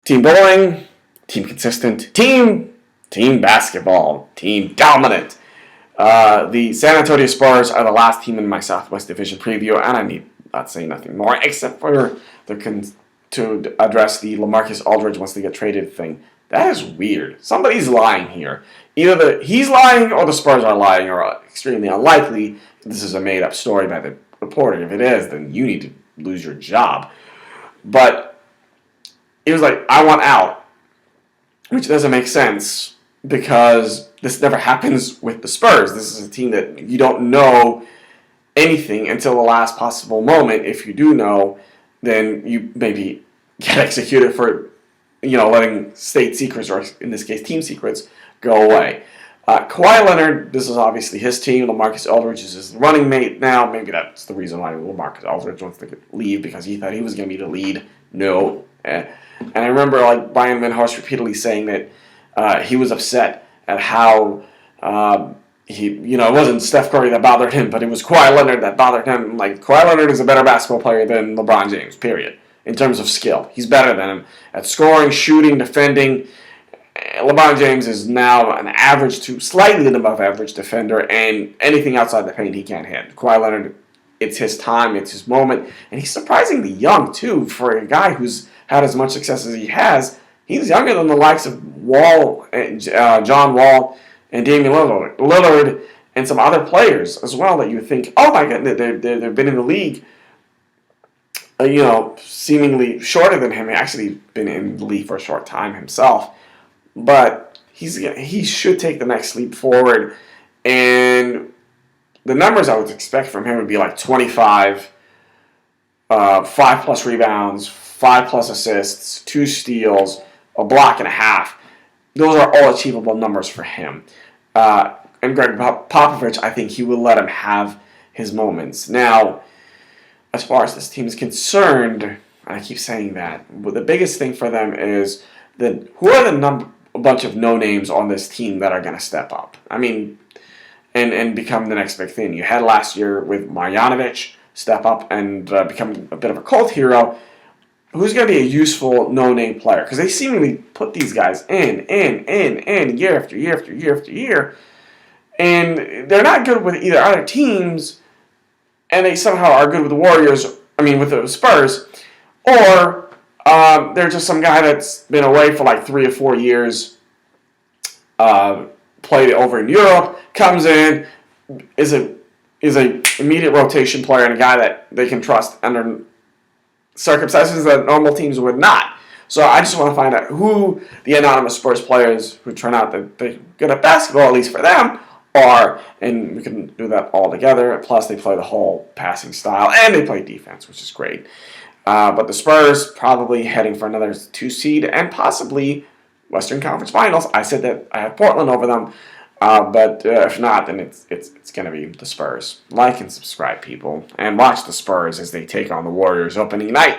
Team bowling, team consistent, team basketball, team dominant. The San Antonio Spurs are the last team in my Southwest Division preview, and I need not say nothing more except for to address the LaMarcus Aldridge once they get traded thing. That is weird. Somebody's lying here. Either he's lying or the Spurs are lying, or extremely unlikely this is a made-up story by the reporter. If it is, then you need to lose your job. But he was like, I want out, which doesn't make sense because this never happens with the Spurs. This is a team that you don't know anything until the last possible moment. If you do know, then you maybe get executed for, letting state secrets, or in this case, team secrets, go away. Kawhi Leonard, this is obviously his team. LaMarcus Aldridge is his running mate now. Maybe that's the reason why LaMarcus Aldridge wants to leave, because he thought he was going to be the lead. No. And I remember Brian Windhorst repeatedly saying that he was upset at how it wasn't Steph Curry that bothered him, but it was Kawhi Leonard that bothered him. Like, Kawhi Leonard is a better basketball player than LeBron James, period, in terms of skill. He's better than him at scoring, shooting, defending. LeBron James is now an average to slightly above average defender, and anything outside the paint he can't hit. Kawhi Leonard, it's his time, it's his moment, and he's surprisingly young, too, for a guy who's had as much success as he has. He's younger than the likes of John Wall, and Damian Lillard, and some other players as well that you think, oh my goodness, they've been in the league, seemingly shorter than him. He's actually been in the league for a short time himself. But he should take the next leap forward. And the numbers I would expect from him would be like 25, 5+ rebounds, 5+ assists, 2 steals, a block and a half. Those are all achievable numbers for him. And Greg Popovich, I think he will let him have his moments. Now, as far as this team is concerned, and I keep saying that, but the biggest thing for them is that who are a bunch of no-names on this team that are going to step up? I mean, and become the next big thing. You had last year with Marjanovic step up and become a bit of a cult hero. Who's going to be a useful no-name player? Because they seemingly put these guys in, year after year after year after year. And they're not good with either other teams, and they somehow are good with the with the Spurs, or they're just some guy that's been away for like 3 or 4 years, played over in Europe, comes in, is a immediate rotation player, and a guy that they can trust under circumstances that normal teams would not. So I just want to find out who the anonymous Spurs players who turn out that they're good at basketball, at least for them, are, and we can do that all together. Plus, they play the whole passing style, and they play defense, which is great. But the Spurs probably heading for another 2 seed and possibly Western Conference Finals. I said that I have Portland over them, but if not, then it's going to be the Spurs. Like and subscribe, people, and watch the Spurs as they take on the Warriors opening night.